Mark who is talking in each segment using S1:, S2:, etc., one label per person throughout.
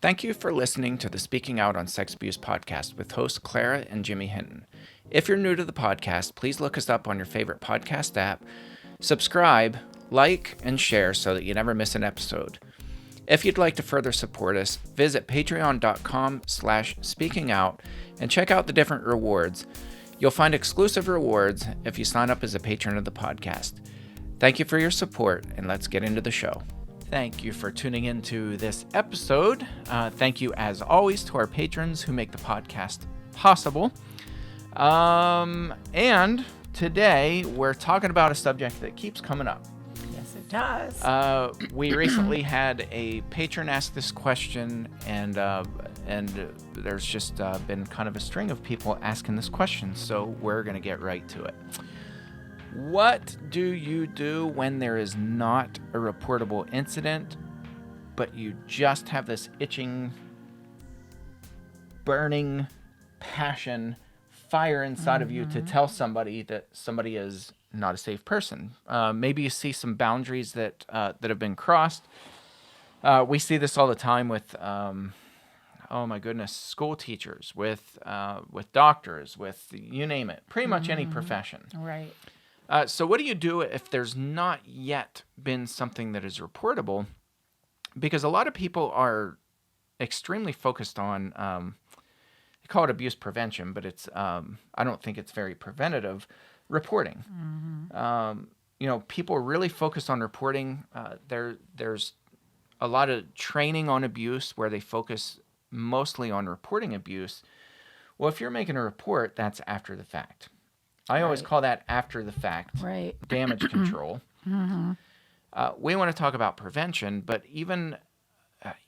S1: Thank you for listening to the Speaking Out on Sex Abuse podcast with hosts Clara and Jimmy Hinton. If you're new to the podcast, please look us up on your favorite podcast app, subscribe, like, and share so that you never miss an episode. If you'd like to further support us, visit patreon.com/speakingout and check out the different rewards. You'll find exclusive rewards if you sign up as a patron of the podcast. Thank you for your support, and let's get into the show. Thank you for tuning into this episode. Thank you, as always, to our patrons who make the podcast possible. And today we're talking about a subject that keeps coming up.
S2: Yes, it does.
S1: We recently had a patron ask this question, and there's just been kind of a string of people asking this question, so we're going to get right to it. What do you do when there is not a reportable incident, but you just have this itching, burning passion, fire inside of you to tell somebody that somebody is not a safe person? Maybe you see some boundaries that have been crossed. We see this all the time with, oh my goodness, school teachers, with doctors, with you name it, pretty much any profession.
S2: Right.
S1: So what do you do if there's not yet been something that is reportable? Because a lot of people are extremely focused on, they call it abuse prevention, but it's, I don't think it's very preventative, reporting. People are really focused on reporting. There's a lot of training on abuse where they focus mostly on reporting abuse. Well, if you're making a report, that's after the fact. I always call that after the fact damage control. We want to talk about prevention, but even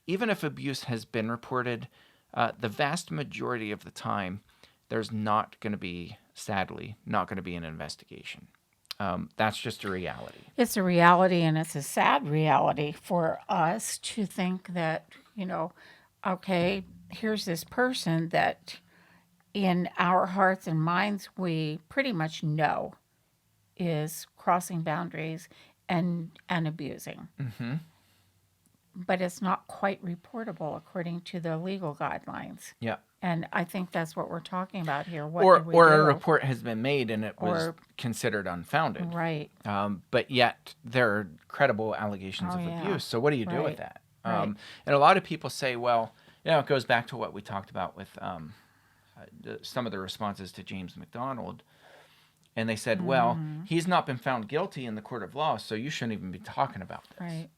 S1: if abuse has been reported, the vast majority of the time, there's not going to be, sadly, not going to be an investigation. That's just a reality.
S2: It's a reality, and it's a sad reality for us to think that, okay, here's this person that in our hearts and minds, we pretty much know is crossing boundaries and abusing. Mm-hmm. But it's not quite reportable according to the legal guidelines.
S1: Yeah.
S2: And I think that's what we're talking about here.
S1: Or a report has been made and it was considered unfounded.
S2: Right.
S1: But yet there are credible allegations of abuse. So what do you do with that?
S2: Right.
S1: And a lot of people say, well, it goes back to what we talked about with some of the responses to James McDonald. And they said, well, he's not been found guilty in the court of law, so you shouldn't even be talking about this.
S2: Right.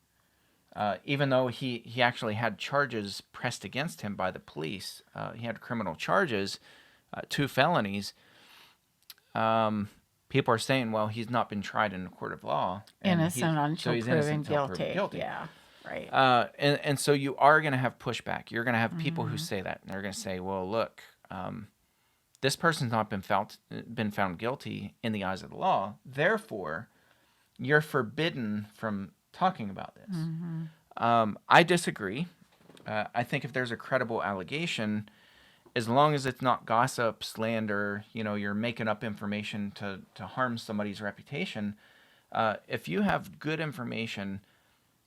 S1: Even though he actually had charges pressed against him by the police. He had criminal charges, 2 felonies. People are saying, well, he's not been tried in a court of law.
S2: Innocent until proven guilty.
S1: guilty.
S2: Yeah, right.
S1: And so you are going to have pushback. You're going to have people who say that. And they're going to say, well, look, this person's not been found guilty in the eyes of the law. Therefore, you're forbidden from talking about this. I disagree. I think if there's a credible allegation, as long as it's not gossip, slander, you're making up information to harm somebody's reputation, if you have good information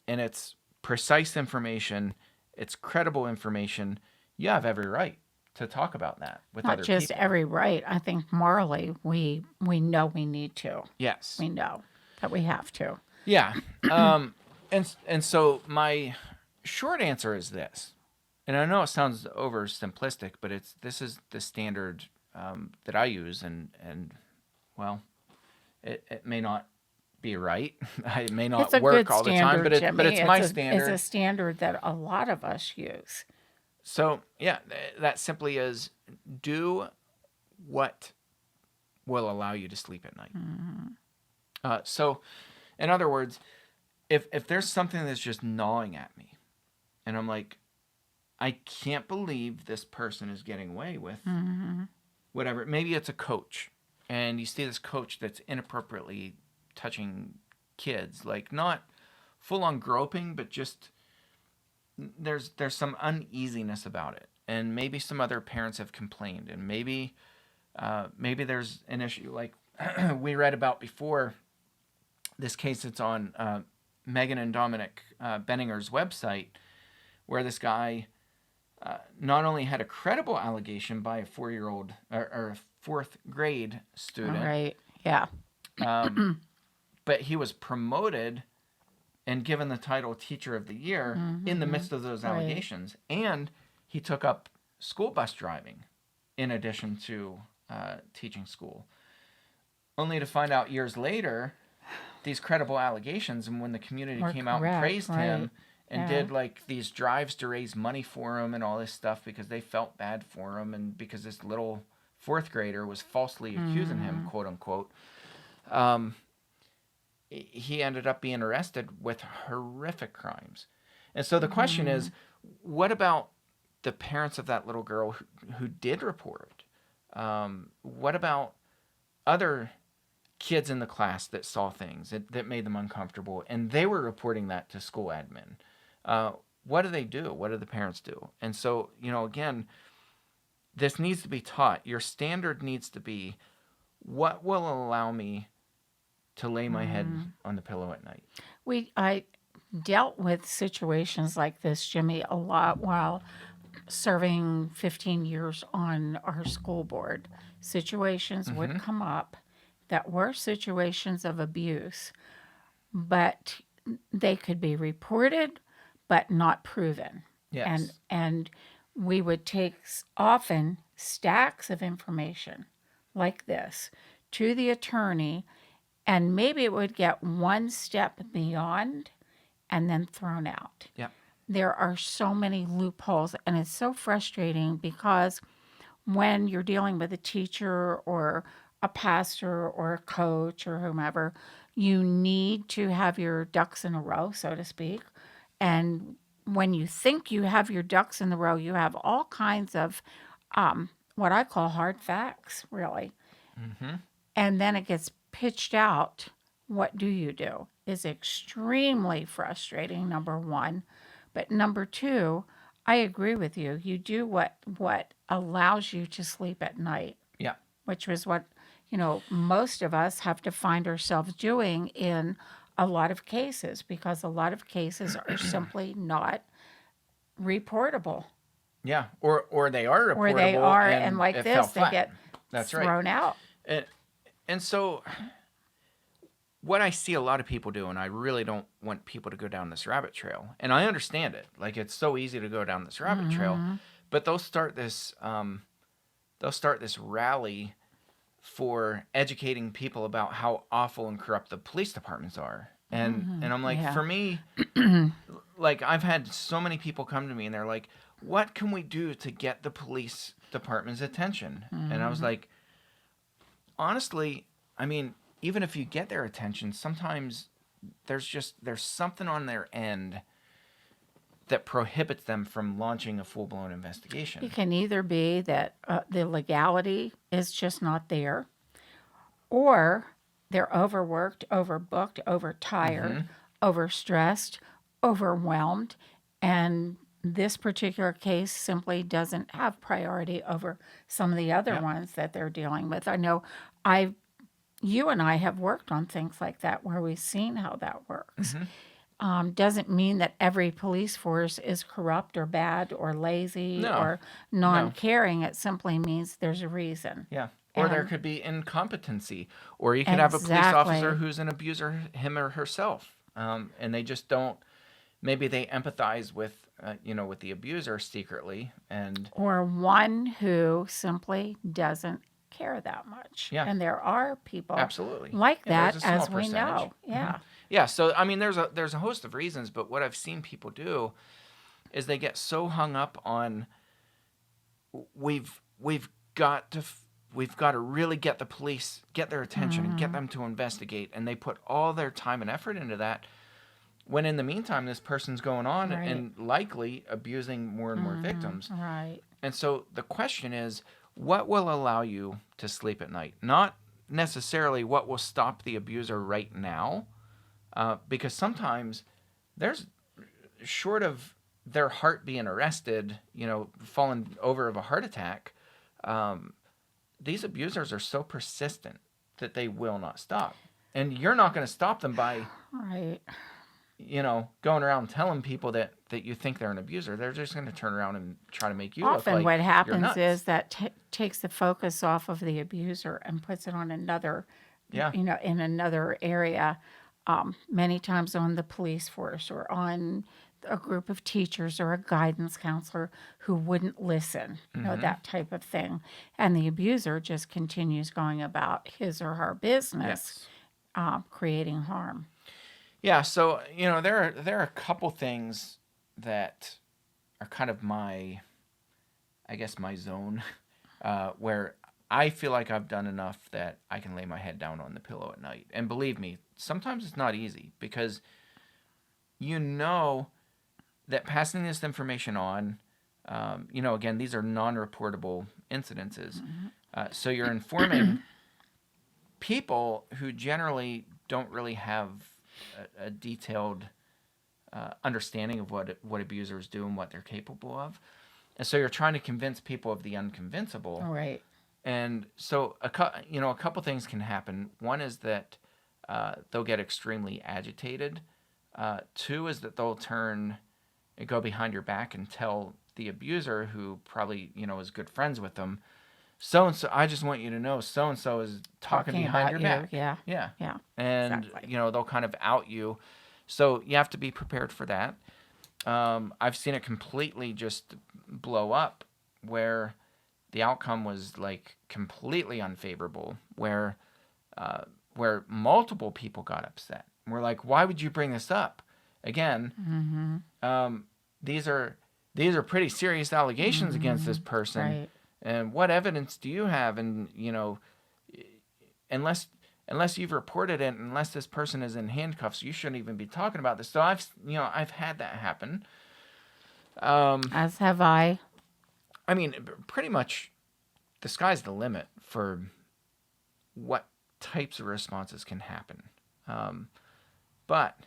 S1: and it's precise information, it's credible information, you have every right to talk about that with other people.
S2: Not just every right. I think morally we know we need to.
S1: Yes.
S2: We know that we have to.
S1: Yeah. And so my short answer is this. And I know it sounds oversimplistic, but this is the standard that I use, and well, it may not be right. It may not work all the time, but it's my standard.
S2: It's a standard that a lot of us use.
S1: So yeah, that simply is do what will allow you to sleep at night. So, in other words, if there's something that's just gnawing at me, and I'm like, I can't believe this person is getting away with whatever. Maybe it's a coach, and you see this coach that's inappropriately touching kids, like not full on groping, but just there's some uneasiness about it, and maybe some other parents have complained, and maybe there's an issue like we read about before. This case that's on Megan and Dominic Benninger's website, where this guy not only had a credible allegation by a 4-year-old or a fourth grade
S2: All
S1: student,
S2: right. Yeah.
S1: but he was promoted and given the title Teacher of the Year in the midst of those
S2: Right.
S1: allegations. And he took up school bus driving in addition to teaching school. Only to find out years later, these credible allegations, and when the community
S2: Were
S1: came out and
S2: correct,
S1: praised him
S2: right.
S1: and
S2: Yeah.
S1: did like these drives to raise money for him and all this stuff because they felt bad for him and because this little fourth grader was falsely accusing him, quote unquote, he ended up being arrested with horrific crimes. And so the question is, what about the parents of that little girl who did report it? What about other kids in the class that saw things that made them uncomfortable and they were reporting that to school admin? What do they do? What do the parents do? And so, again, this needs to be taught. Your standard needs to be, what will allow me to lay my head on the pillow at night?
S2: I dealt with situations like this, Jimmy, a lot while serving 15 years on our school board. Situations would come up that were situations of abuse, but they could be reported but not proven.
S1: Yes.
S2: And we would take often stacks of information like this to the attorney, and maybe it would get one step beyond and then thrown out.
S1: Yeah.
S2: There are so many loopholes, and it's so frustrating because when you're dealing with a teacher or a pastor or a coach or whomever, you need to have your ducks in a row, so to speak. And when you think you have your ducks in a row, you have all kinds of what I call hard facts, really. And then it gets pitched out. What do you do? Is extremely frustrating, number one. But number two, I agree with you. You do what allows you to sleep at night,
S1: Yeah.
S2: which was what, most of us have to find ourselves doing in a lot of cases because a lot of cases are simply not reportable.
S1: Yeah. Or they are reportable.
S2: Or they are,
S1: and
S2: and like
S1: it
S2: this,
S1: fell
S2: they
S1: flat.
S2: get
S1: That's right.
S2: thrown out.
S1: And so what I see a lot of people do, and I really don't want people to go down this rabbit trail, and I understand it. Like, it's so easy to go down this rabbit trail, but they'll start this rally for educating people about how awful and corrupt the police departments are. And I'm like,
S2: Yeah.
S1: for me, like, I've had so many people come to me and they're like, what can we do to get the police department's attention? And I was like, honestly, I mean, even if you get their attention, sometimes there's something on their end that prohibits them from launching a full-blown investigation.
S2: It can either be that the legality is just not there, or they're overworked, overbooked, overtired, overstressed, overwhelmed, and this particular case simply doesn't have priority over some of the other ones that they're dealing with. I know you and I have worked on things like that where we've seen how that works. Doesn't mean that every police force is corrupt or bad or lazy or non-caring. It simply means there's a reason.
S1: Yeah. Or there could be incompetency. Or you could have a police officer who's an abuser, him or herself. And they just don't, maybe they empathize with, with the abuser secretly.
S2: Or one who simply doesn't care that much.
S1: Yeah.
S2: And there are people
S1: absolutely
S2: like
S1: there's
S2: that,
S1: a small
S2: as we
S1: percentage.
S2: know. Yeah.
S1: Yeah. So, I mean, there's a host of reasons, but what I've seen people do is they get so hung up on, we've got to really get the police, get their attention and get them to investigate. And they put all their time and effort into that. When in the meantime, this person's going on and likely abusing more and more victims.
S2: Right.
S1: And so the question is, what will allow you to sleep at night? Not necessarily what will stop the abuser right now, because sometimes there's, short of their heart being arrested, falling over of a heart attack, these abusers are so persistent that they will not stop. And you're not going to stop them by
S2: Right.
S1: going around telling people that you think they're an abuser. They're just going to turn around and try to make you look
S2: Often
S1: like
S2: what
S1: you're
S2: happens
S1: nuts.
S2: is that takes the focus off of the abuser and puts it on another,
S1: Yeah.
S2: in another area, many times on the police force or on a group of teachers or a guidance counselor who wouldn't listen, that type of thing. And the abuser just continues going about his or her business,
S1: Yes.
S2: creating harm.
S1: Yeah. So there are a couple things that are kind of I guess my zone, where I feel like I've done enough that I can lay my head down on the pillow at night. And believe me, sometimes it's not easy because you know that passing this information on, again, these are non-reportable incidences. So you're informing people who generally don't really have a detailed understanding of what abusers do and what they're capable of. And so you're trying to convince people of the unconvincible.
S2: Right.
S1: And so a couple things can happen. One is that they'll get extremely agitated. Two is that they'll turn and go behind your back and tell the abuser, who probably is good friends with them, so and so. I just want you to know, so and so is talking behind
S2: about
S1: your
S2: you.
S1: back.
S2: Yeah.
S1: Yeah.
S2: Yeah.
S1: And
S2: Exactly.
S1: they'll kind of out you. So you have to be prepared for that. I've seen it completely just blow up, where the outcome was like completely unfavorable, where multiple people got upset. We're like, why would you bring this up again? These are pretty serious allegations against this person,
S2: Right.
S1: and what evidence do you have? And unless you've reported it, unless this person is in handcuffs, you shouldn't even be talking about this. So I've had that happen.
S2: As have I.
S1: I mean, pretty much the sky's the limit for what types of responses can happen. But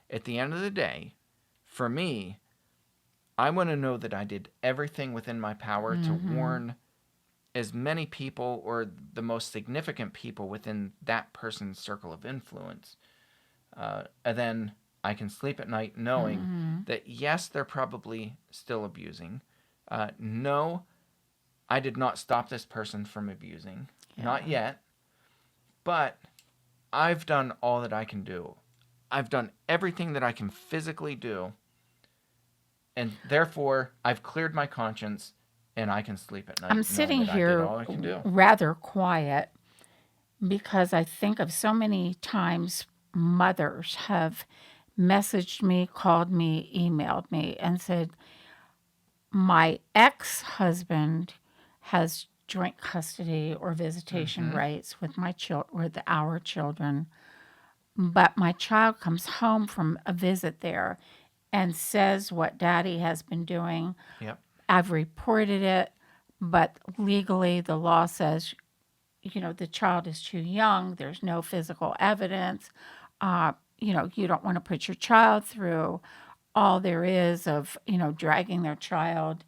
S1: at the end of the day, for me, I want to know that I did everything within my power to warn as many people, or the most significant people within that person's circle of influence. And then I can sleep at night knowing that, yes, they're probably still abusing. No, I did not stop this person from abusing.
S2: Yeah.
S1: Not yet. But I've done all that I can do. I've done everything that I can physically do. And therefore, I've cleared my conscience, and I can sleep at night
S2: I'm
S1: knowing
S2: sitting
S1: that I did
S2: here
S1: all I can do.
S2: rather quiet because I think of so many times mothers have messaged me, called me, emailed me, and said, my ex-husband has joint custody or visitation rights with our children, but my child comes home from a visit there and says what daddy has been doing.
S1: Yep.
S2: I've reported it, but legally the law says, the child is too young. There's no physical evidence. You don't want to put your child through all there is of, dragging their child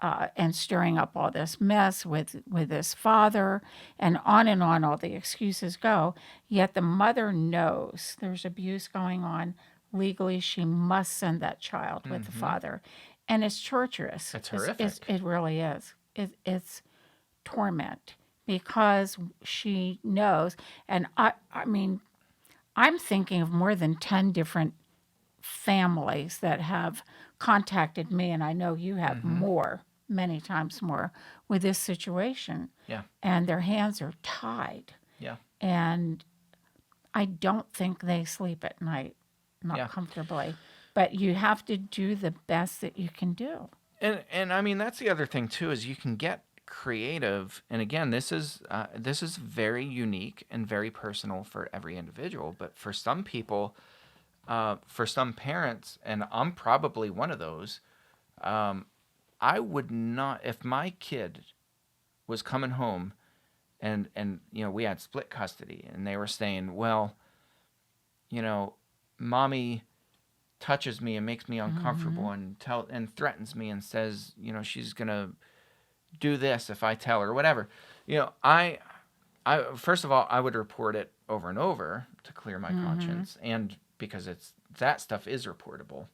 S2: and stirring up all this mess with this father, and on all the excuses go. Yet the mother knows there's abuse going on. Legally, she must send that child with the father. And it's torturous.
S1: It's horrific.
S2: It really is. It's torment because she knows. And I mean, I'm thinking of more than 10 different families that have contacted me, and I know you have more, many times more, with this situation.
S1: Yeah.
S2: And their hands are tied.
S1: Yeah.
S2: And I don't think they sleep at night, not comfortably. But you have to do the best that you can do.
S1: And I mean, that's the other thing too, is you can get creative. And again, this is very unique and very personal for every individual. But for some people, for some parents, and I'm probably one of those, I would not, if my kid was coming home and we had split custody, and they were saying, well, mommy touches me and makes me uncomfortable and threatens me and says, she's gonna do this if I tell her, or whatever. I first of all, I would report it over and over to clear my conscience, and because it's that stuff is reportable.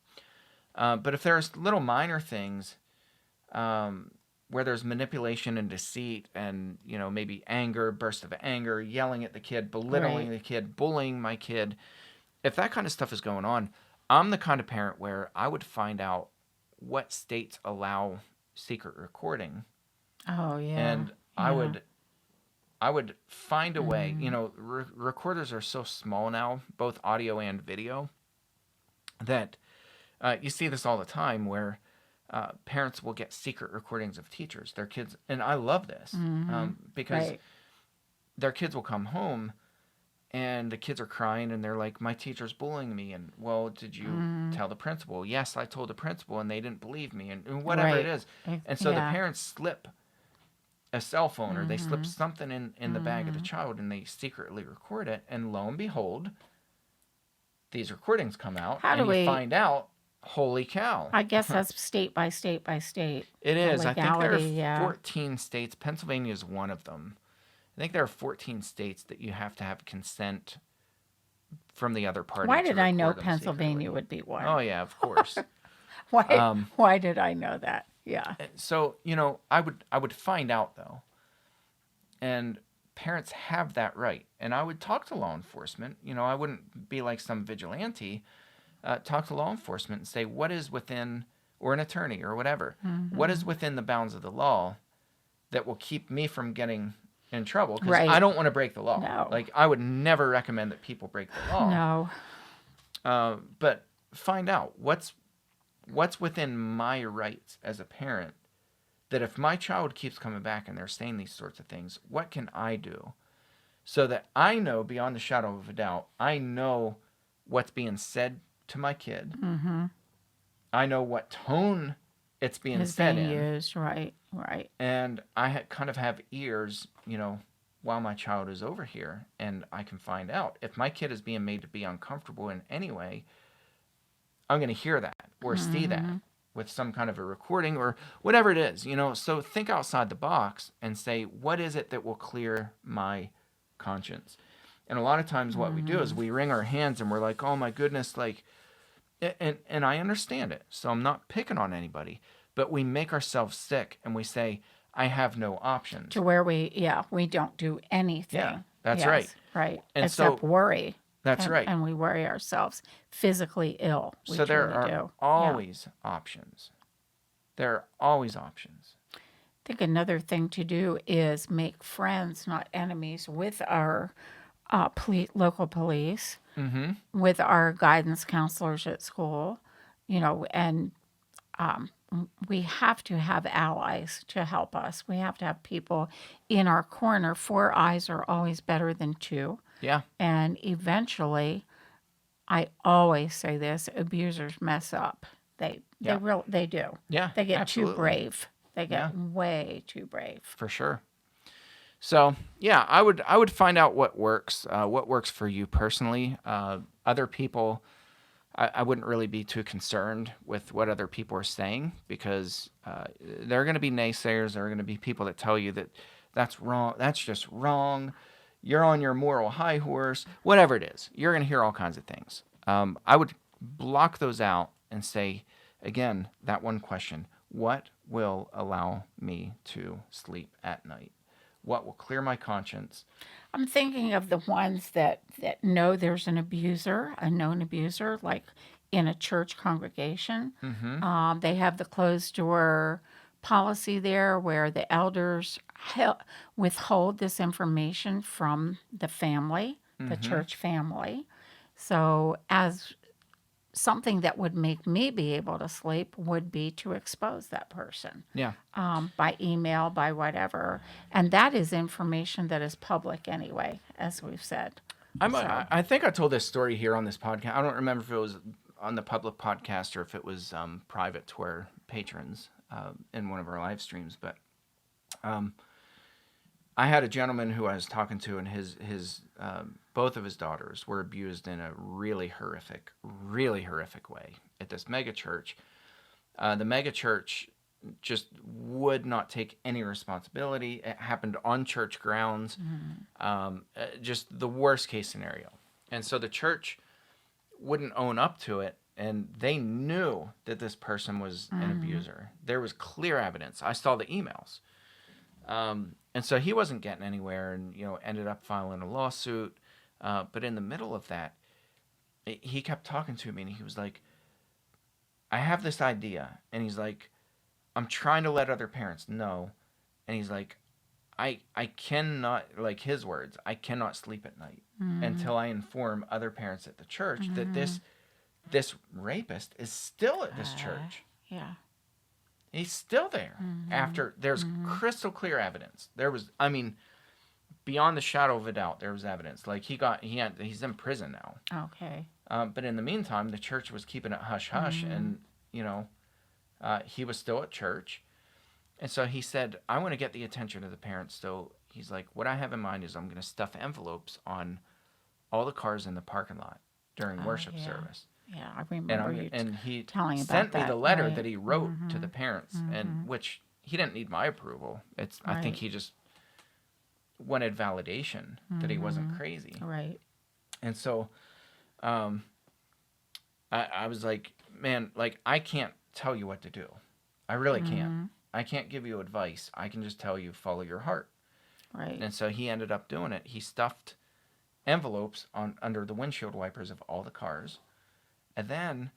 S1: But if there's little minor things where there's manipulation and deceit and, maybe anger, burst of anger, yelling at the kid, belittling the kid, bullying my kid, if that kind of stuff is going on, I'm the kind of parent where I would find out what states allow secret recording.
S2: Oh, yeah.
S1: And I would find a way. Recorders are so small now, both audio and video, that you see this all the time where parents will get secret recordings of teachers, their kids. And I love this because their kids will come home and the kids are crying and they're like, my teacher's bullying me. And, well, did you tell the principal? Yes, I told the principal and they didn't believe me, and whatever it is. And so the parents slip a cell phone or they slip something in the bag of the child and they secretly record it. And lo and behold, these recordings come out you find out, holy cow.
S2: I guess that's state by state by state.
S1: It is. I think there are 14 states. Pennsylvania is one of them. I think there are 14 states that you have to have consent from the other party.
S2: Why did I know Pennsylvania would be one?
S1: Oh, yeah, of course.
S2: Why did I know that? Yeah.
S1: So, I would find out, though. And parents have that right. And I would talk to law enforcement. I wouldn't be like some vigilante. Talk to law enforcement and say, what is within, or an attorney or whatever, what is within the bounds of the law that will keep me from getting in trouble, because I don't want to break the law.
S2: No.
S1: Like, I would never recommend that people break the law.
S2: No.
S1: But find out what's within my rights as a parent, that if my child keeps coming back and they're saying these sorts of things, what can I do so that I know beyond the shadow of a doubt, I know what's being said to my kid. I know what tone it's being said in.
S2: Used. Right.
S1: And I kind of have ears, while my child is over here, and I can find out. If my kid is being made to be uncomfortable in any way, I'm going to hear that or see that with some kind of a recording or whatever it is, So think outside the box and say, what is it that will clear my conscience? And a lot of times what we do is we wring our hands and we're like, oh my goodness, like, and I understand it. So I'm not picking on anybody, but we make ourselves sick and we say, I have no options.
S2: To where we don't do anything.
S1: Yeah, that's right.
S2: Right.
S1: And
S2: except worry.
S1: That's right.
S2: And we worry ourselves physically ill.
S1: So there are always options. There are always options.
S2: I think another thing to do is make friends, not enemies, with our local police, with our guidance counselors at school, and we have to have allies to help us. We have to have people in our corner. 4 eyes are always better than 2.
S1: Yeah.
S2: And eventually, I always say this, abusers mess up. They do.
S1: Yeah.
S2: They get
S1: absolutely.
S2: too brave. They get way too brave.
S1: For sure. So, yeah, I would find out what works for you personally. Other people, I wouldn't really be too concerned with what other people are saying, because there are going to be naysayers. There are going to be people that tell you that that's wrong. That's just wrong. You're on your moral high horse. Whatever it is, you're going to hear all kinds of things. I would block those out and say, again, that one question: what will allow me to sleep at night? What will clear my conscience?
S2: I'm thinking of the ones that know there's an abuser, a known abuser, like in a church congregation. They have the closed door policy there where the elders withhold this information from the family, the church family. So as something that would make me be able to sleep would be to expose that person.
S1: Yeah.
S2: By email, by whatever. And that is information that is public anyway, as we've said.
S1: I think I told this story here on this podcast. I don't remember if it was on the public podcast or if it was private to our patrons in one of our live streams. But I had a gentleman who I was talking to, and his both of his daughters were abused in a really horrific way at this mega church. The mega church just would not take any responsibility. It happened on church grounds. Just the worst case scenario. And so the church wouldn't own up to it, and they knew that this person was an abuser. There was clear evidence. I saw the emails. And so he wasn't getting anywhere, and ended up filing a lawsuit. But in the middle of that, he kept talking to me, and he was like, I have this idea. And he's like, I'm trying to let other parents know. And he's like, I cannot, like his words, I cannot sleep at night until I inform other parents at the church that this rapist is still at this church.
S2: Yeah.
S1: He's still there after there's crystal clear evidence. There was, beyond the shadow of a doubt, there was evidence. Like he's in prison now.
S2: Okay.
S1: But in the meantime, the church was keeping it hush hush, and he was still at church. And so he said, I want to get the attention of the parents. So he's like, what I have in mind is I'm going to stuff envelopes on all the cars in the parking lot during worship service.
S2: Yeah, I remember
S1: and he
S2: telling about
S1: sent me
S2: that,
S1: the letter
S2: right.
S1: that he wrote to the parents, and which he didn't need my approval. I think he just wanted validation that he wasn't crazy.
S2: Right.
S1: And so I was like, man, like I can't tell you what to do. I really can't. I can't give you advice. I can just tell you, follow your heart.
S2: Right.
S1: And so he ended up doing it. He stuffed envelopes under the windshield wipers of all the cars. And then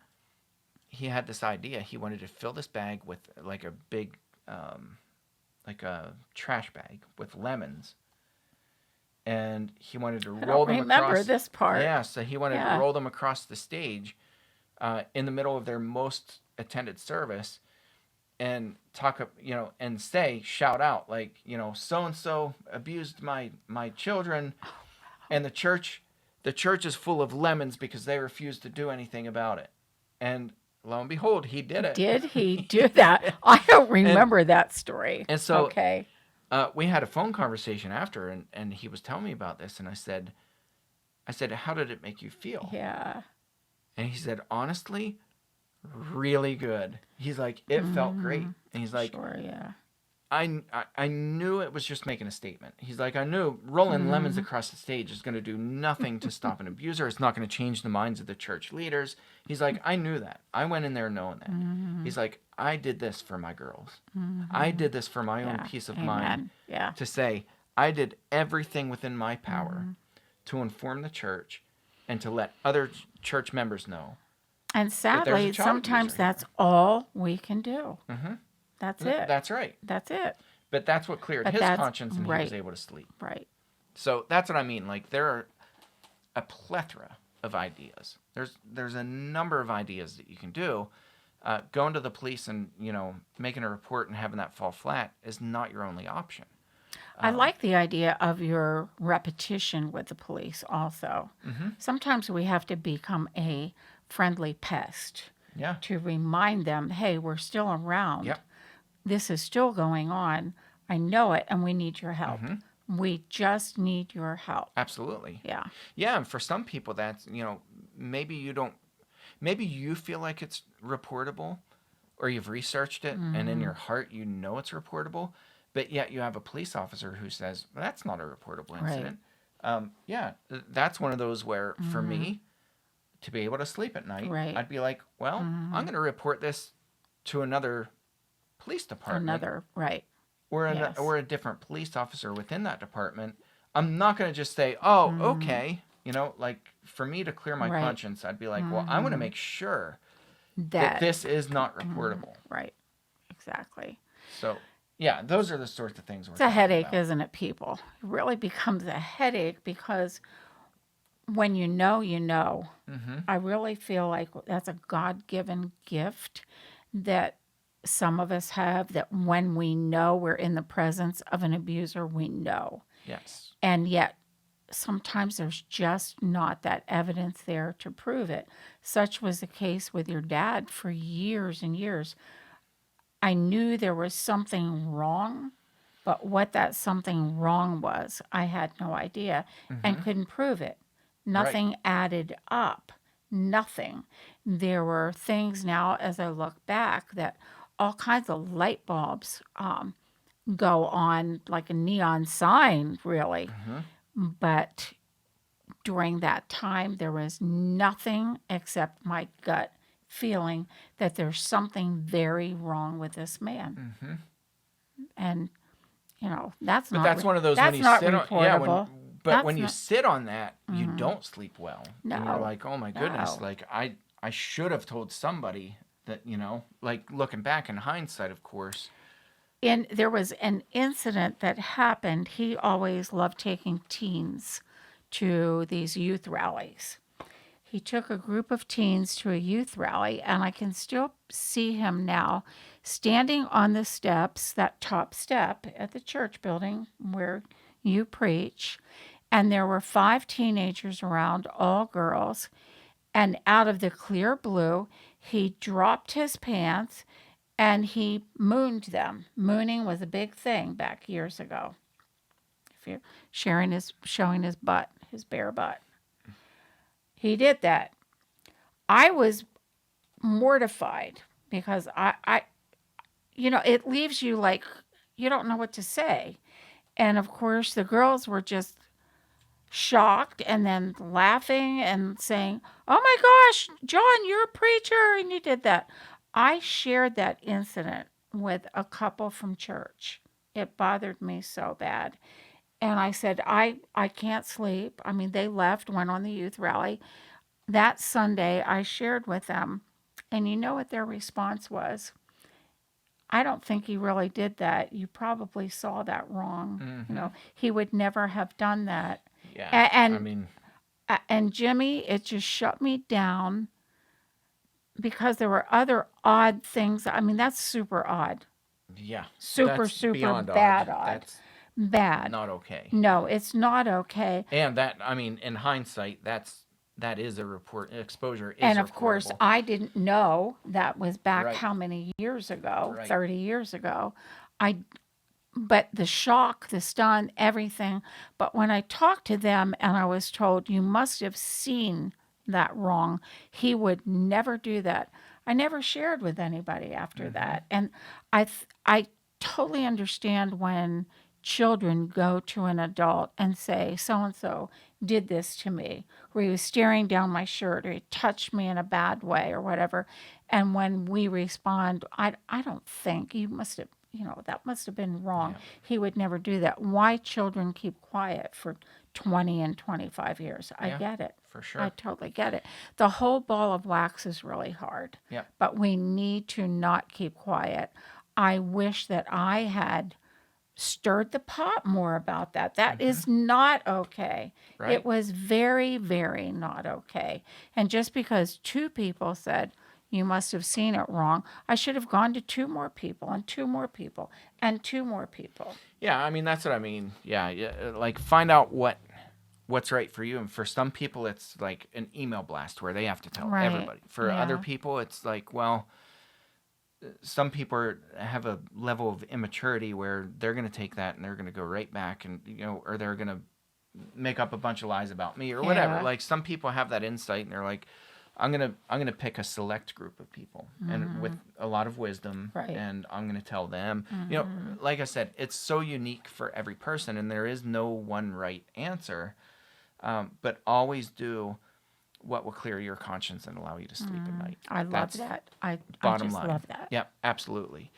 S1: he had this idea. He wanted to fill this bag with like a big, like a trash bag with lemons. And he wanted to roll them across. I remember
S2: this part.
S1: Yeah, so he wanted to roll them across the stage in the middle of their most attended service, and talk, and shout out, like, so-and-so abused my children, and the church is full of lemons because they refuse to do anything about it. And lo and behold, he did it.
S2: Did he do that? I don't remember that story.
S1: And so
S2: okay.
S1: We had a phone conversation after, and he was telling me about this, and I said, how did it make you feel?
S2: Yeah.
S1: And he said, honestly, really good. He's like, it felt great. And he's like,
S2: sure, yeah.
S1: I knew it was just making a statement. He's like, I knew rolling lemons across the stage is going to do nothing to stop an abuser. It's not going to change the minds of the church leaders. He's like, I knew that. I went in there knowing that. He's like, I did this for my girls. I did this for my own peace of mind.
S2: Yeah.
S1: To say, I did everything within my power to inform the church and to let other church members know.
S2: And sadly, sometimes that's all we can do. That's it.
S1: That's right.
S2: That's it.
S1: But that's what cleared his conscience, and he was able to sleep.
S2: Right.
S1: So that's what I mean. Like, there are a plethora of ideas. There's a number of ideas that you can do. Going to the police and, making a report and having that fall flat is not your only option.
S2: I like the idea of your repetition with the police also. Sometimes we have to become a friendly pest to remind them, hey, we're still around.
S1: Yep.
S2: This is still going on. I know it, and we need your help. We just need your help.
S1: Absolutely.
S2: Yeah.
S1: Yeah, and for some people, that's, maybe you feel like it's reportable, or you've researched it, and in your heart you know it's reportable, but yet you have a police officer who says, well, that's not a reportable incident. Right. That's one of those where, for me, to be able to sleep at night, I'd be like, well, I'm going to report this to another police department. Or a different police officer within that department. I'm not going to just say, oh, okay. Like, for me to clear my conscience, I'd be like, well, I want to make sure that this is not reportable.
S2: Right. Exactly.
S1: So, yeah, those are the sorts of things we're
S2: It's a headache,
S1: about.
S2: Isn't it, people? It really becomes a headache because when you know, you know. I really feel like that's a God-given gift that some of us have, that when we know we're in the presence of an abuser, we know.
S1: Yes.
S2: And yet, sometimes there's just not that evidence there to prove it. Such was the case with your dad for years and years. I knew there was something wrong, but what that something wrong was, I had no idea and couldn't prove it. Nothing added up. Nothing. There were things now, as I look back, that all kinds of light bulbs go on like a neon sign, really. But during that time, there was nothing except my gut feeling that there's something very wrong with this man.
S1: Mm-hmm.
S2: And,
S1: But that's one of those
S2: that's
S1: when you
S2: not
S1: sit
S2: reportable.
S1: on, but when you sit on that, you
S2: Mm-hmm.
S1: don't sleep well.
S2: No.
S1: And you're like, oh my goodness,
S2: No.
S1: like I should have told somebody that, like looking back in hindsight, of course.
S2: And there was an incident that happened. He always loved taking teens to these youth rallies. He took a group of teens to a youth rally, and I can still see him now standing on the steps, that top step at the church building where you preach. And there were 5 teenagers around, all girls. And out of the clear blue, he dropped his pants and he mooned them. Mooning was a big thing back years ago. If you're showing his butt, his bare butt. He did that. I was mortified because it leaves you like you don't know what to say. And of course, the girls were just shocked and then laughing and saying, "Oh my gosh, John, you're a preacher and you did that." I shared that incident with a couple from church. It bothered me so bad. And I said, I can't sleep. I mean, they left, went on the youth rally. That Sunday, I shared with them, and you know what their response was? I don't think he really did that. You probably saw that wrong.
S1: Mm-hmm.
S2: He would never have done that.
S1: Yeah.
S2: And Jimmy, it just shut me down because there were other odd things. I mean, that's super odd.
S1: Yeah.
S2: Super bad odd.
S1: That's
S2: bad.
S1: not okay.
S2: No, it's not okay.
S1: And that, in hindsight, that is a exposure is
S2: And of course,
S1: reportable.
S2: I didn't know that was back
S1: Right.
S2: how many years ago?
S1: Right.
S2: 30 years ago. But the shock, the stun, everything. But when I talked to them and I was told, you must have seen that wrong, he would never do that. I never shared with anybody after
S1: Mm-hmm.
S2: that. And I totally understand when children go to an adult and say, so-and-so did this to me, or he was staring down my shirt, or he touched me in a bad way, or whatever. And when we respond, I don't think you must have, that must have been wrong.
S1: Yeah.
S2: He would never do that. Why children keep quiet for 20 and 25 years? I get it.
S1: For sure.
S2: I totally get it. The whole ball of wax is really hard.
S1: Yeah.
S2: But we need to not keep quiet. I wish that I had stirred the pot more about that. That is not okay.
S1: Right.
S2: It was very, very not okay. And just because 2 people said, you must have seen it wrong, I should have gone to 2 more people and 2 more people and 2 more people.
S1: Yeah, that's what I mean. Yeah, like find out what's right for you. And for some people, it's like an email blast where they have to tell everybody. For other people, it's like, well, some people have a level of immaturity where they're going to take that and they're going to go right back and, or they're going to make up a bunch of lies about me or whatever. Like some people have that insight and they're like, I'm going to pick a select group of people and with a lot of wisdom and I'm going to tell them, like I said, it's so unique for every person and there is no one right answer. But always do what will clear your conscience and allow you to sleep at night.
S2: I love that. I
S1: Bottom
S2: just
S1: line.
S2: love that.
S1: Yep, absolutely.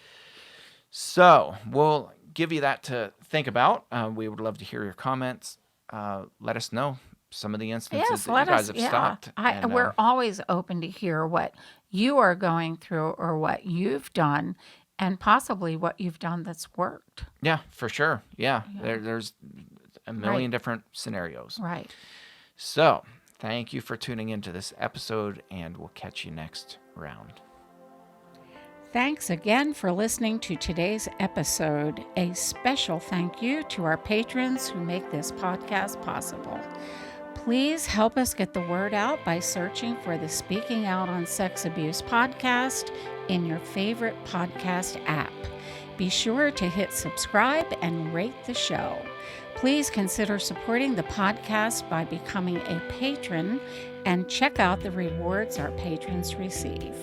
S1: So we'll give you that to think about. We would love to hear your comments. Let us know some of the instances that you guys have stopped.
S2: We're always open to hear what you are going through or what you've done and possibly what you've done that's worked.
S1: Yeah, for sure. Yeah. There's a million different scenarios.
S2: Right.
S1: So thank you for tuning into this episode, and we'll catch you next round.
S2: Thanks again for listening to today's episode. A special thank you to our patrons who make this podcast possible. Please help us get the word out by searching for the Speaking Out on Sex Abuse podcast in your favorite podcast app. Be sure to hit subscribe and rate the show. Please consider supporting the podcast by becoming a patron and check out the rewards our patrons receive.